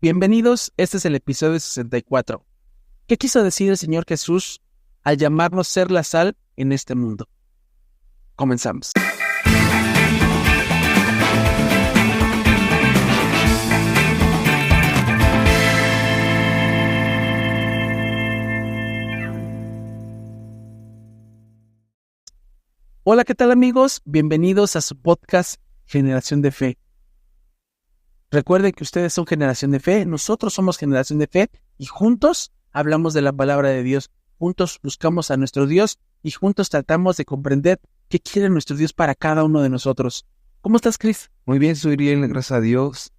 Bienvenidos, este es el episodio 64. ¿Qué quiso decir el Señor Jesús al llamarnos ser la sal en este mundo? Comenzamos. Hola, ¿qué tal amigos? Bienvenidos a su podcast Generación de Fe. Recuerden que ustedes son generación de fe, nosotros somos generación de fe y juntos hablamos de la palabra de Dios, juntos buscamos a nuestro Dios y juntos tratamos de comprender qué quiere nuestro Dios para cada uno de nosotros. ¿Cómo estás, Chris? Muy bien, soy bien, gracias a Dios.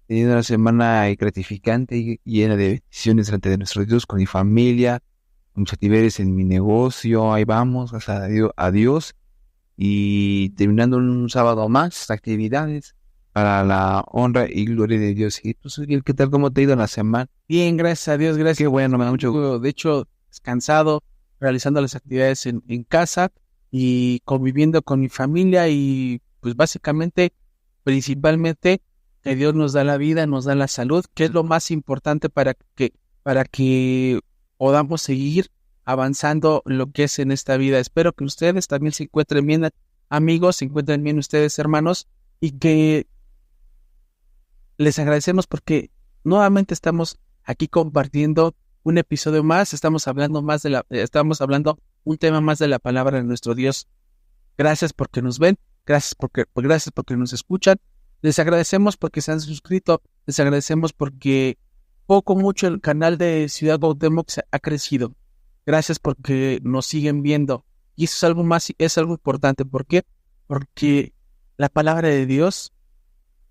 He tenido una semana gratificante y llena de bendiciones delante de nuestro Dios, con mi familia, con mis actividades en mi negocio. Ahí vamos, gracias a Dios. Y terminando un sábado más, actividades para la honra y gloria de Dios. ¿Y tú, Suriel, qué tal? ¿Cómo te ha ido en la semana? Bien, gracias a Dios, gracias. Qué bueno, me da mucho gusto. De hecho, descansado, realizando las actividades en casa y conviviendo con mi familia y pues básicamente, principalmente, que Dios nos da la vida, nos da la salud, que es lo más importante para que podamos seguir avanzando lo que es en esta vida. Espero que ustedes también se encuentren bien, amigos, se encuentren bien ustedes, hermanos, y que les agradecemos porque nuevamente estamos aquí compartiendo un episodio más, estamos hablando un tema más de la palabra de nuestro Dios. Gracias porque nos ven, gracias porque nos escuchan. Les agradecemos porque se han suscrito, les agradecemos porque poco mucho el canal de Ciudad Cuauhtémoc ha crecido. Gracias porque nos siguen viendo. Y eso es algo importante. ¿Por qué? Porque la palabra de Dios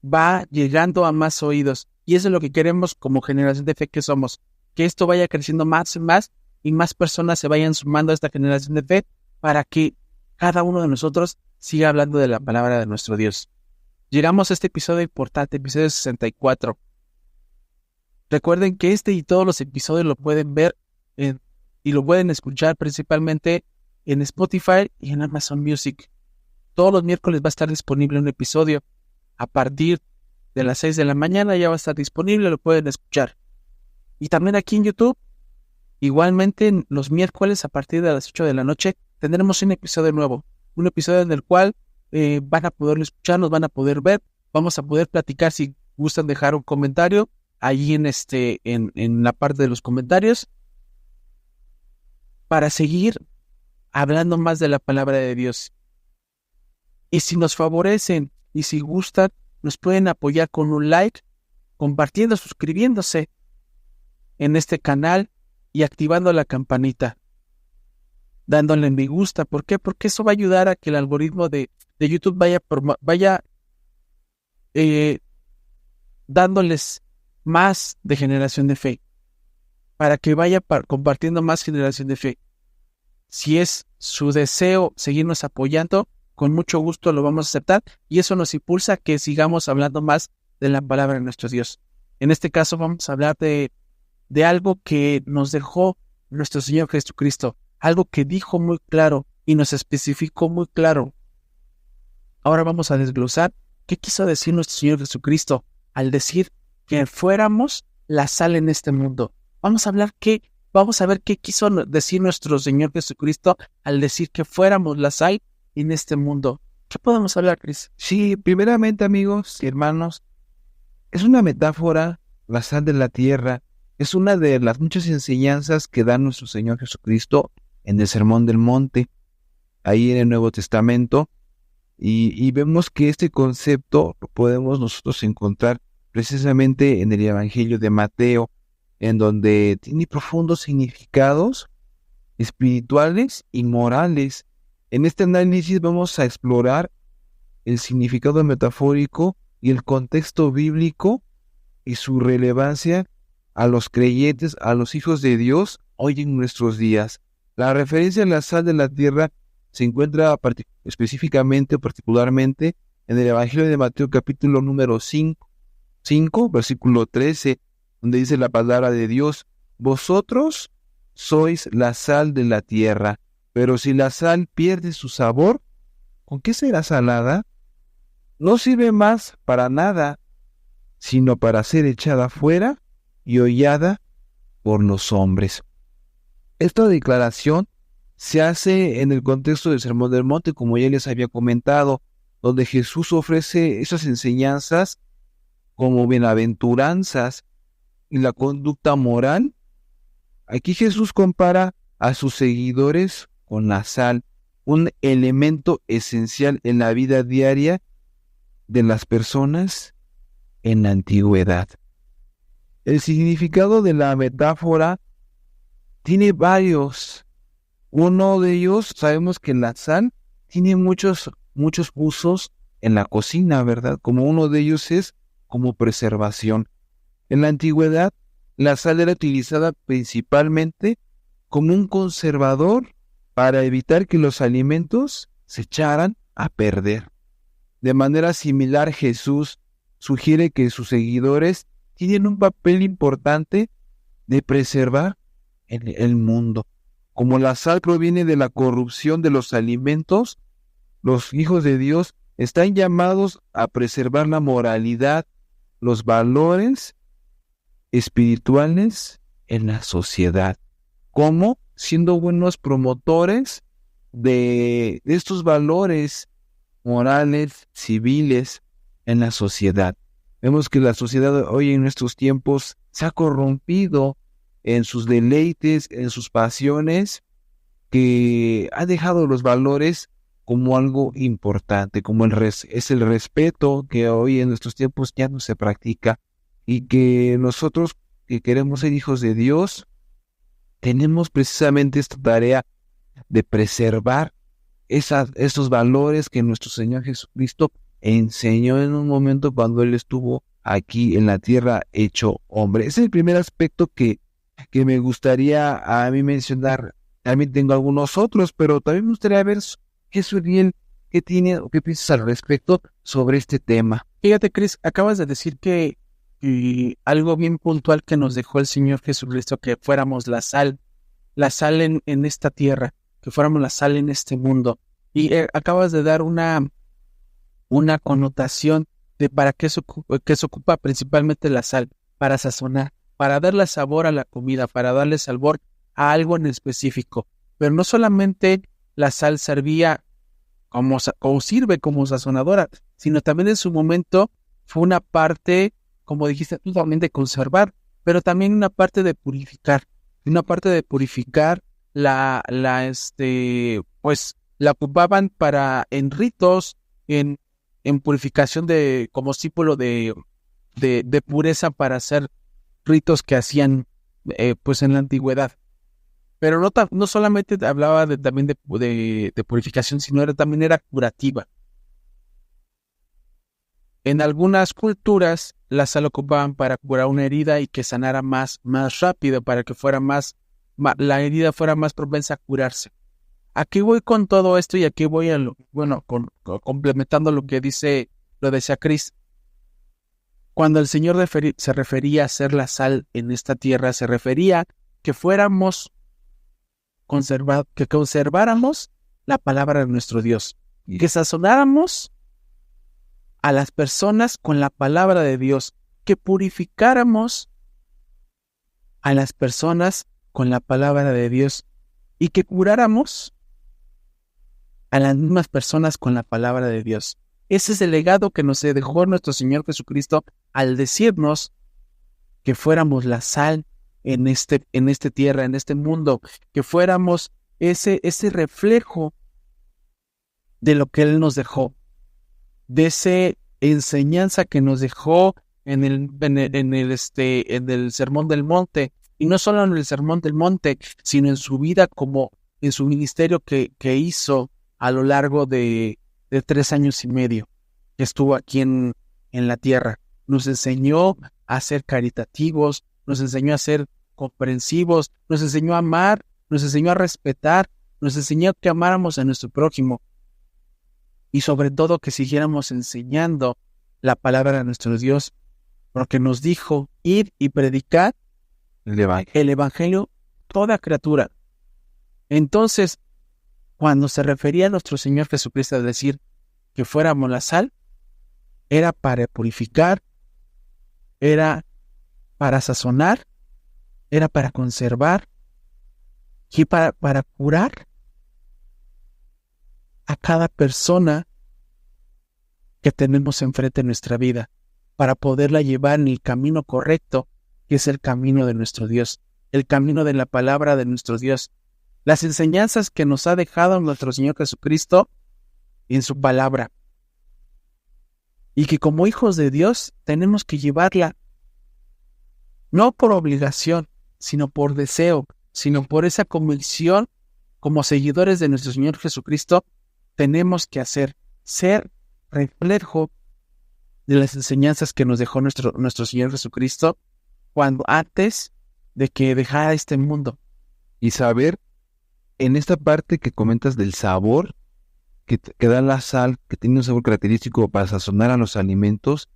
va llegando a más oídos. Y eso es lo que queremos como generación de fe que somos. Que esto vaya creciendo más y más, y más personas se vayan sumando a esta generación de fe para que cada uno de nosotros siga hablando de la palabra de nuestro Dios. Llegamos a este episodio importante, episodio 64. Recuerden que este y todos los episodios lo pueden ver y lo pueden escuchar principalmente en Spotify y en Amazon Music. Todos los miércoles va a estar disponible un episodio. A partir de las 6 de la mañana ya va a estar disponible, lo pueden escuchar. Y también aquí en YouTube, igualmente los miércoles a partir de las 8 de la noche, tendremos un episodio nuevo. Un episodio en el cual van a poderlo escuchar, nos van a poder ver, vamos a poder platicar si gustan dejar un comentario ahí en la parte de los comentarios para seguir hablando más de la palabra de Dios. Y si nos favorecen y si gustan, nos pueden apoyar con un like, compartiendo, suscribiéndose en este canal y activando la campanita, dándole en me gusta. ¿Por qué? Porque eso va a ayudar a que el algoritmo de YouTube vaya dándoles más de generación de fe, para que vaya compartiendo más generación de fe. Si es su deseo seguirnos apoyando, con mucho gusto lo vamos a aceptar y eso nos impulsa a que sigamos hablando más de la palabra de nuestro Dios. En este caso vamos a hablar de algo que nos dejó nuestro Señor Jesucristo, algo que dijo muy claro y nos especificó muy claro. Ahora vamos a desglosar qué quiso decir nuestro Señor Jesucristo al decir que fuéramos la sal en este mundo. Vamos a ver qué quiso decir nuestro Señor Jesucristo al decir que fuéramos la sal en este mundo. ¿Qué podemos hablar, Cris? Sí, primeramente, amigos y hermanos, es una metáfora, la sal de la tierra. Es una de las muchas enseñanzas que da nuestro Señor Jesucristo en el Sermón del Monte, ahí en el Nuevo Testamento. Y vemos que este concepto lo podemos nosotros encontrar precisamente en el Evangelio de Mateo, en donde tiene profundos significados espirituales y morales. En este análisis vamos a explorar el significado metafórico y el contexto bíblico y su relevancia a los creyentes, a los hijos de Dios hoy en nuestros días. La referencia a la sal de la tierra se encuentra específicamente o particularmente en el Evangelio de Mateo capítulo número 5, versículo 13, donde dice la palabra de Dios: vosotros sois la sal de la tierra, pero si la sal pierde su sabor, ¿con qué será salada? No sirve más para nada, sino para ser echada fuera y hollada por los hombres. Esta declaración se hace en el contexto del Sermón del Monte, como ya les había comentado, donde Jesús ofrece esas enseñanzas como bienaventuranzas y la conducta moral. Aquí Jesús compara a sus seguidores con la sal, un elemento esencial en la vida diaria de las personas en la antigüedad. El significado de la metáfora tiene varios. Uno de ellos, sabemos que la sal tiene muchos usos en la cocina, ¿verdad? Como uno de ellos es como preservación. En la antigüedad, la sal era utilizada principalmente como un conservador para evitar que los alimentos se echaran a perder. De manera similar, Jesús sugiere que sus seguidores tienen un papel importante de preservar el mundo. Como la sal proviene de la corrupción de los alimentos, los hijos de Dios están llamados a preservar la moralidad, los valores espirituales en la sociedad, como siendo buenos promotores de estos valores morales, civiles en la sociedad. Vemos que la sociedad hoy en nuestros tiempos se ha corrompido en sus deleites, en sus pasiones, que ha dejado los valores como algo importante, como es el respeto que hoy en nuestros tiempos ya no se practica, y que nosotros que queremos ser hijos de Dios tenemos precisamente esta tarea de preservar esos valores que nuestro Señor Jesucristo enseñó en un momento cuando Él estuvo aquí en la tierra hecho hombre. Ese es el primer aspecto que me gustaría a mí mencionar. También tengo algunos otros, pero también me gustaría ver, Jesús Riel, ¿qué tiene o qué piensas al respecto sobre este tema? Fíjate, Cris, acabas de decir que algo bien puntual que nos dejó el Señor Jesucristo, que fuéramos la sal en esta tierra, que fuéramos la sal en este mundo. Y acabas de dar una connotación de para qué se ocupa principalmente la sal, para sazonar, para darle sabor a la comida, para darle sabor a algo en específico. Pero no solamente la sal servía como sirve como sazonadora, sino también en su momento fue una parte, como dijiste tú, también de conservar, pero también una parte de purificar, pues la ocupaban en ritos, en purificación como símbolo de pureza para hacer ritos que hacían pues en la antigüedad. Pero no solamente hablaba también de purificación, sino también era curativa. En algunas culturas la sal ocupaban para curar una herida y que sanara más rápido, para que la herida fuera más propensa a curarse. Aquí voy con todo esto y aquí voy complementando lo decía Cris. Cuando el Señor se refería a ser la sal en esta tierra, se refería que fuéramos que conserváramos la palabra de nuestro Dios, que sazonáramos a las personas con la palabra de Dios, que purificáramos a las personas con la palabra de Dios y que curáramos a las mismas personas con la palabra de Dios. Ese es el legado que nos dejó nuestro Señor Jesucristo al decirnos que fuéramos la sal en esta tierra, en este mundo, que fuéramos ese reflejo de lo que Él nos dejó, de esa enseñanza que nos dejó en el Sermón del Monte, y no solo en el Sermón del Monte, sino en su vida, como en su ministerio que hizo a lo largo de 3 años y medio que estuvo aquí en la tierra. Nos enseñó a ser caritativos, nos enseñó a ser comprensivos, nos enseñó a amar, nos enseñó a respetar, nos enseñó que amáramos a nuestro prójimo y sobre todo que siguiéramos enseñando la palabra de nuestro Dios, porque nos dijo ir y predicar el Evangelio a toda criatura. Entonces, cuando se refería a nuestro Señor Jesucristo a decir que fuéramos la sal, era para purificar, era para sazonar, era para conservar y para curar a cada persona que tenemos enfrente en nuestra vida, para poderla llevar en el camino correcto, que es el camino de nuestro Dios, el camino de la palabra de nuestro Dios, las enseñanzas que nos ha dejado nuestro Señor Jesucristo en su palabra, y que como hijos de Dios tenemos que llevarla no por obligación, sino por deseo, sino por esa convicción. Como seguidores de nuestro Señor Jesucristo, tenemos que ser reflejo de las enseñanzas que nos dejó nuestro Señor Jesucristo antes de que dejara este mundo. Y saber, en esta parte que comentas del sabor que da la sal, que tiene un sabor característico para sazonar a los alimentos,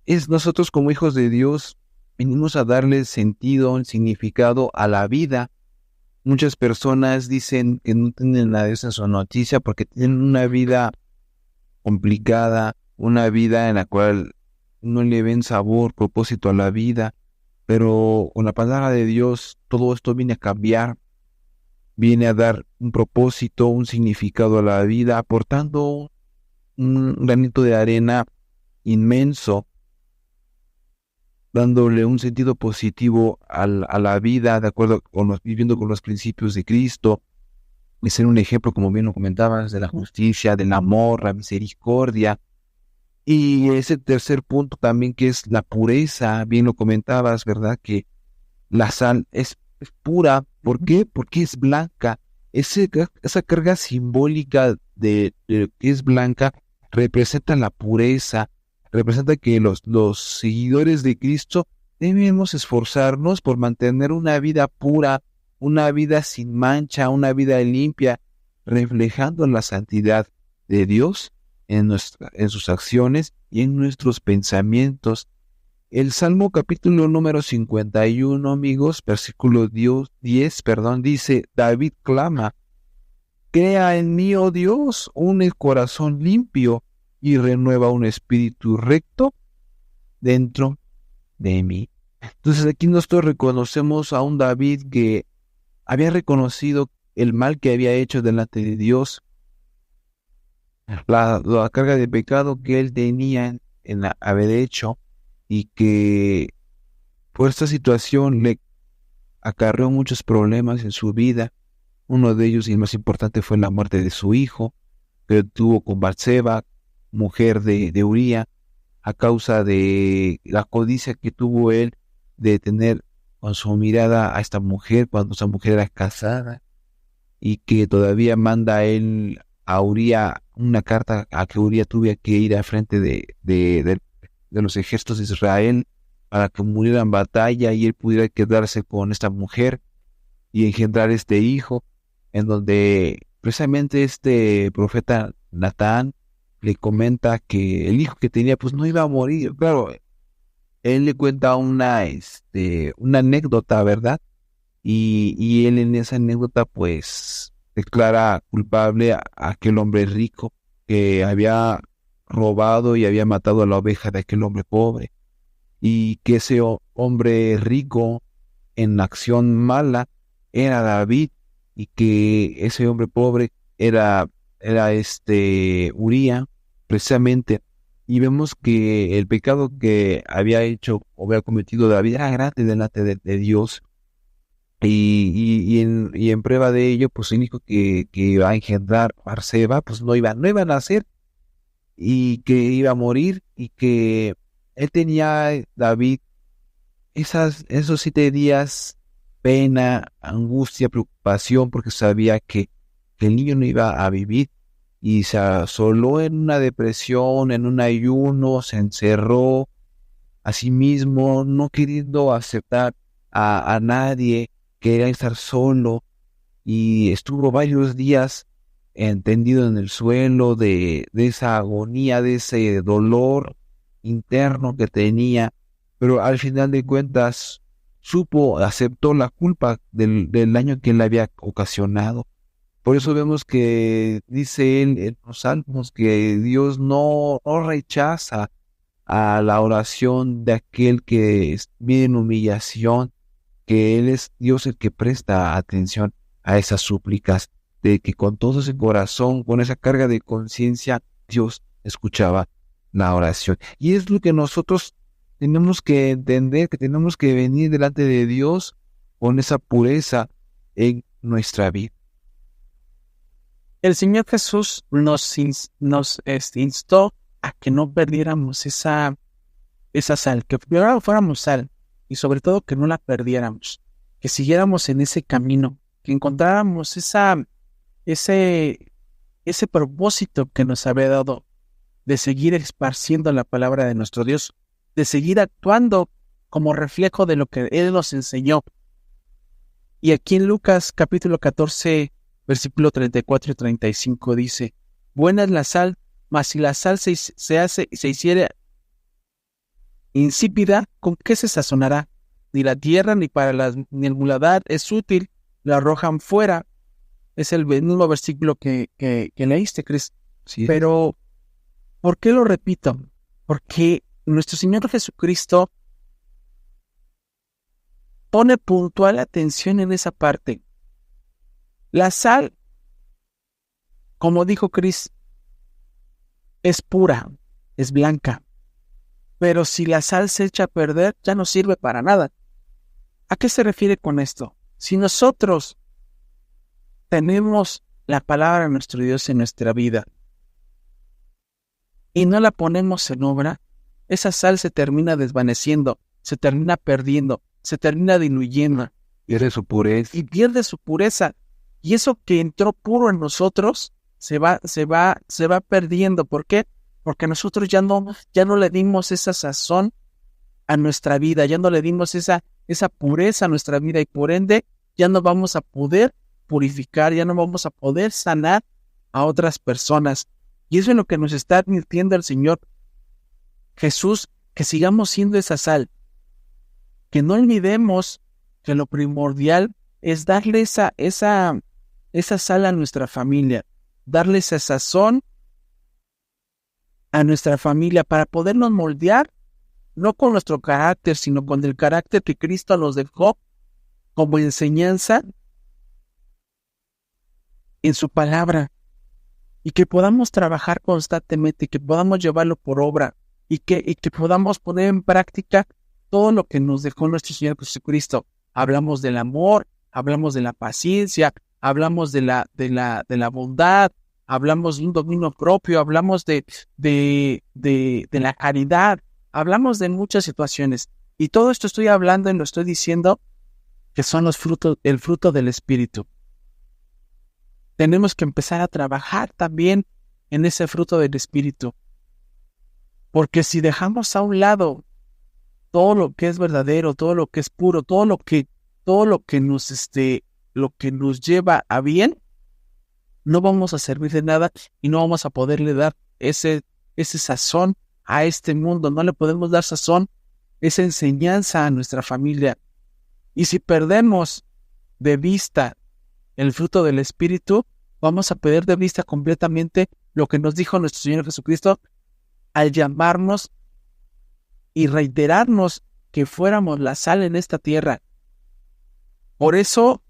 es nosotros como hijos de Dios venimos a darle sentido, significado a la vida. Muchas personas dicen que no tienen a Dios en su noticia porque tienen una vida complicada, una vida en la cual no le ven sabor, propósito a la vida, pero con la palabra de Dios todo esto viene a cambiar, viene a dar un propósito, un significado a la vida, aportando un granito de arena inmenso, dándole un sentido positivo a la vida, de acuerdo con viviendo con los principios de Cristo, y ser un ejemplo, como bien lo comentabas, de la justicia, del amor, la misericordia. Y ese tercer punto también, que es la pureza, bien lo comentabas, ¿verdad? Que la sal es pura. ¿Por qué? Porque es blanca. Esa carga simbólica de que es blanca representa la pureza, representa que los seguidores de Cristo debemos esforzarnos por mantener una vida pura, una vida sin mancha, una vida limpia, reflejando la santidad de Dios en sus acciones y en nuestros pensamientos. El Salmo capítulo número 51, amigos, versículo 10, dice: David clama: crea en mí, oh Dios, un corazón limpio y renueva un espíritu recto dentro de mí. Entonces aquí nosotros reconocemos a un David que había reconocido el mal que había hecho delante de Dios, la carga de pecado que él tenía en haber hecho, y que por esta situación le acarreó muchos problemas en su vida. Uno de ellos, y el más importante, fue la muerte de su hijo, que tuvo con Batseba, mujer de Uría, a causa de la codicia que tuvo él de tener con su mirada a esta mujer cuando esa mujer era casada, y que todavía manda a él a Uría una carta a que Uría tuviera que ir al frente de los ejércitos de Israel para que muriera en batalla y él pudiera quedarse con esta mujer y engendrar este hijo, en donde precisamente este profeta Natán le comenta que el hijo que tenía pues no iba a morir. Claro, él le cuenta una anécdota, ¿verdad? Y él en esa anécdota pues declara culpable a aquel hombre rico que había robado y había matado a la oveja de aquel hombre pobre, y que ese hombre rico en acción mala era David, y que ese hombre pobre era Uría, precisamente. Y vemos que el pecado que había hecho o había cometido David era grande delante de Dios. Y en prueba de ello, pues el hijo que iba a engendrar Batseba, pues no iba a nacer, y que iba a morir, y que él tenía, David, esos 7 días, pena, angustia, preocupación, porque sabía que el niño no iba a vivir, y se asoló en una depresión, en un ayuno, se encerró a sí mismo, no queriendo aceptar a nadie, quería estar solo, y estuvo varios días tendido en el suelo de esa agonía, de ese dolor interno que tenía, pero al final de cuentas aceptó la culpa del daño que él había ocasionado. Por eso vemos que dice él en los Salmos que Dios no rechaza a la oración de aquel que vive en humillación, que Él es Dios el que presta atención a esas súplicas, de que con todo ese corazón, con esa carga de conciencia, Dios escuchaba la oración. Y es lo que nosotros tenemos que entender, que tenemos que venir delante de Dios con esa pureza en nuestra vida. El Señor Jesús nos instó a que no perdiéramos esa sal, que primero fuéramos sal y sobre todo que no la perdiéramos, que siguiéramos en ese camino, que encontráramos ese propósito que nos había dado de seguir esparciendo la palabra de nuestro Dios, de seguir actuando como reflejo de lo que Él nos enseñó. Y aquí en Lucas capítulo 14, versículo 34 y 35 dice: buena es la sal, mas si la sal se hiciere insípida, ¿con qué se sazonará? Ni la tierra ni el muladar es útil, la arrojan fuera. Es el mismo versículo que leíste, Cris. Sí. Pero, ¿por qué lo repito? Porque nuestro Señor Jesucristo pone puntual atención en esa parte. La sal, como dijo Cris, es pura, es blanca. Pero si la sal se echa a perder, ya no sirve para nada. ¿A qué se refiere con esto? Si nosotros tenemos la palabra de nuestro Dios en nuestra vida y no la ponemos en obra, esa sal se termina desvaneciendo, se termina perdiendo, se termina diluyendo. Pierde su pureza. Y pierde su pureza. Y eso que entró puro en nosotros se va perdiendo. ¿Por qué? Porque nosotros ya no le dimos esa sazón a nuestra vida, ya no le dimos esa pureza a nuestra vida, y por ende ya no vamos a poder purificar, ya no vamos a poder sanar a otras personas. Y eso es lo que nos está advirtiendo el Señor Jesús, que sigamos siendo esa sal, que no olvidemos que lo primordial es darle esa sal a nuestra familia, darle esa sazón a nuestra familia para podernos moldear, no con nuestro carácter, sino con el carácter que Cristo nos dejó como enseñanza en su palabra, y que podamos trabajar constantemente, que podamos llevarlo por obra, y que podamos poner en práctica todo lo que nos dejó nuestro Señor Jesucristo. Hablamos del amor, hablamos de la paciencia, hablamos de la bondad, hablamos de un dominio propio, hablamos de la caridad, hablamos de muchas situaciones. Y todo esto estoy hablando y lo estoy diciendo que son el fruto del Espíritu. Tenemos que empezar a trabajar también en ese fruto del Espíritu. Porque si dejamos a un lado todo lo que es verdadero, todo lo que es puro, todo lo que nos lleva a bien, no vamos a servir de nada y no vamos a poderle dar ese sazón a este mundo. No le podemos dar sazón, esa enseñanza a nuestra familia. Y si perdemos de vista el fruto del Espíritu, vamos a perder de vista completamente lo que nos dijo nuestro Señor Jesucristo al llamarnos y reiterarnos que fuéramos la sal en esta tierra. Por eso,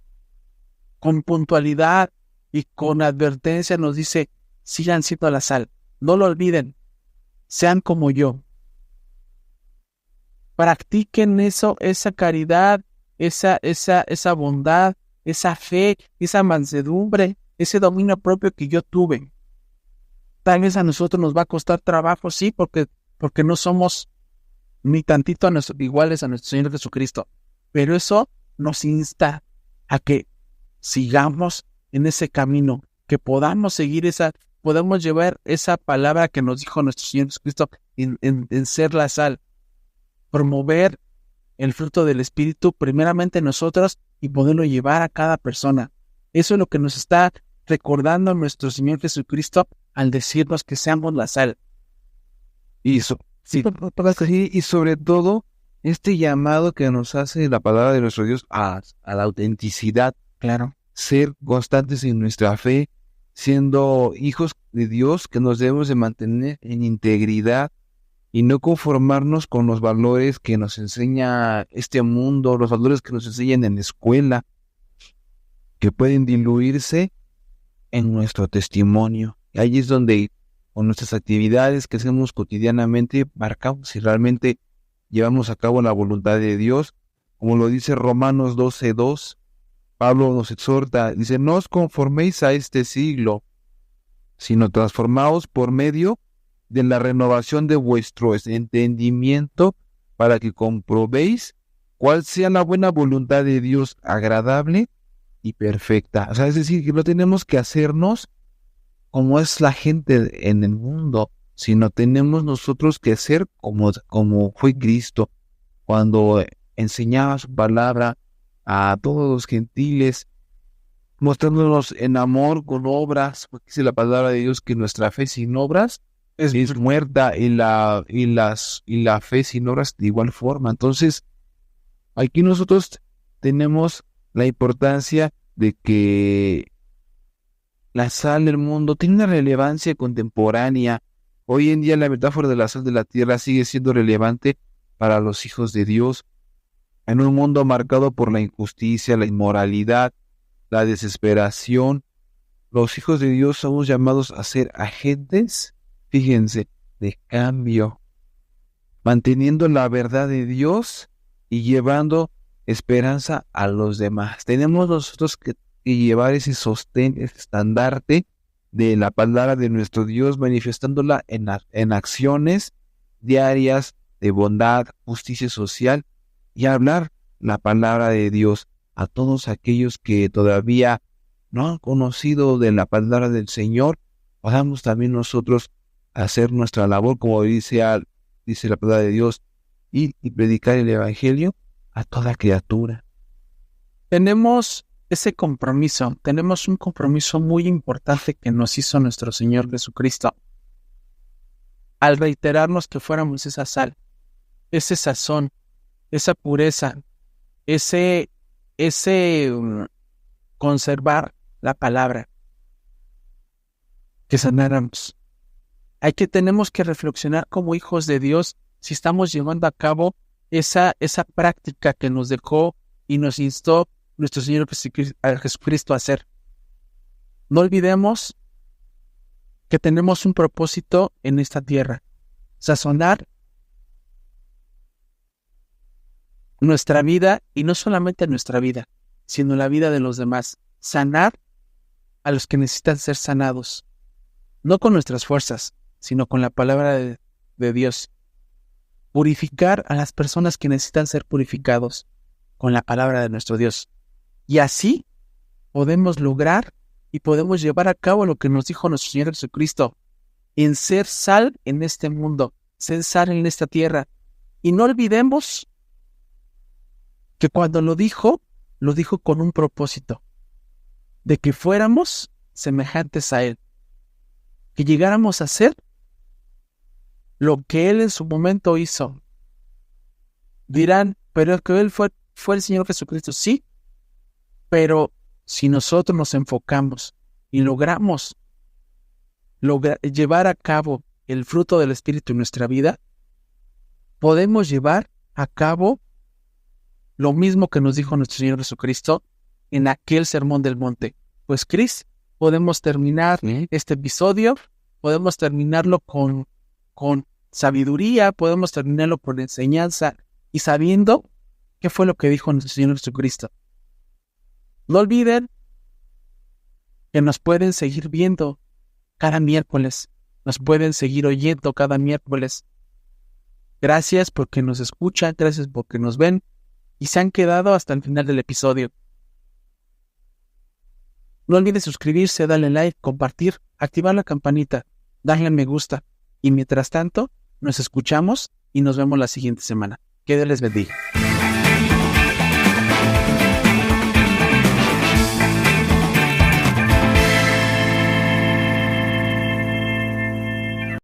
con puntualidad y con advertencia nos dice: sigan siendo la sal, no lo olviden, sean como yo. Practiquen eso, esa caridad, esa bondad, esa fe, esa mansedumbre, ese dominio propio que yo tuve. Tal vez a nosotros nos va a costar trabajo, sí, porque no somos ni tantito iguales a nuestro Señor Jesucristo. Pero eso nos insta a que sigamos en ese camino, que podamos podamos llevar esa palabra que nos dijo nuestro Señor Jesucristo en ser la sal, promover el fruto del Espíritu primeramente en nosotros y poderlo llevar a cada persona. Eso es lo que nos está recordando nuestro Señor Jesucristo al decirnos que seamos la sal. Y sobre todo, este llamado que nos hace la palabra de nuestro Dios a la autenticidad. Claro. Ser constantes en nuestra fe, siendo hijos de Dios, que nos debemos de mantener en integridad y no conformarnos con los valores que nos enseña este mundo, los valores que nos enseñan en la escuela, que pueden diluirse en nuestro testimonio. Y ahí es donde, con nuestras actividades que hacemos cotidianamente, marcamos si realmente llevamos a cabo la voluntad de Dios. Como lo dice Romanos 12:2, Pablo nos exhorta, dice, no os conforméis a este siglo, sino transformaos por medio de la renovación de vuestro entendimiento, para que comprobéis cuál sea la buena voluntad de Dios, agradable y perfecta. O sea, es decir, que no tenemos que hacernos como es la gente en el mundo, sino tenemos nosotros que ser como fue Cristo cuando enseñaba su palabra a todos los gentiles, mostrándonos en amor con obras, porque dice la palabra de Dios que nuestra fe sin obras es muerta, y la fe sin obras de igual forma. Entonces, aquí nosotros tenemos la importancia de que la sal del mundo tiene una relevancia contemporánea. Hoy en día la metáfora de la sal de la tierra sigue siendo relevante para los hijos de Dios. En un mundo marcado por la injusticia, la inmoralidad, la desesperación, los hijos de Dios somos llamados a ser agentes, fíjense, de cambio, manteniendo la verdad de Dios y llevando esperanza a los demás. Tenemos nosotros que llevar ese sostén, ese estandarte de la palabra de nuestro Dios, manifestándola en acciones diarias de bondad, justicia social, y hablar la palabra de Dios a todos aquellos que todavía no han conocido de la palabra del Señor. Podamos también nosotros hacer nuestra labor, como dice la palabra de Dios, y predicar el evangelio a toda criatura. Tenemos un compromiso muy importante que nos hizo nuestro Señor Jesucristo al reiterarnos que fuéramos esa sal, ese sazón, esa pureza, ese conservar la palabra, que sanáramos. Tenemos que reflexionar como hijos de Dios si estamos llevando a cabo esa práctica que nos dejó y nos instó nuestro Señor Jesucristo a hacer. No olvidemos que tenemos un propósito en esta tierra: sazonar nuestra vida, y no solamente nuestra vida, sino la vida de los demás. Sanar a los que necesitan ser sanados, no con nuestras fuerzas, sino con la palabra de Dios. Purificar a las personas que necesitan ser purificados con la palabra de nuestro Dios. Y así podemos lograr y podemos llevar a cabo lo que nos dijo nuestro Señor Jesucristo, en ser sal en este mundo, ser sal en esta tierra. Y no olvidemos que cuando lo dijo con un propósito, de que fuéramos semejantes a Él, que llegáramos a ser lo que Él en su momento hizo. Dirán, pero que Él fue el Señor Jesucristo. Sí, pero si nosotros nos enfocamos y logramos llevar a cabo el fruto del Espíritu en nuestra vida, podemos llevar a cabo lo mismo que nos dijo nuestro Señor Jesucristo en aquel sermón del monte. Pues, Cris, podemos terminar este episodio, podemos terminarlo con sabiduría, podemos terminarlo con enseñanza y sabiendo qué fue lo que dijo nuestro Señor Jesucristo. No olviden que nos pueden seguir viendo cada miércoles, nos pueden seguir oyendo cada miércoles. Gracias porque nos escuchan, gracias porque nos ven y se han quedado hasta el final del episodio. No olviden suscribirse, darle like, compartir, activar la campanita, darle me gusta. Y mientras tanto, nos escuchamos y nos vemos la siguiente semana. Que Dios les bendiga.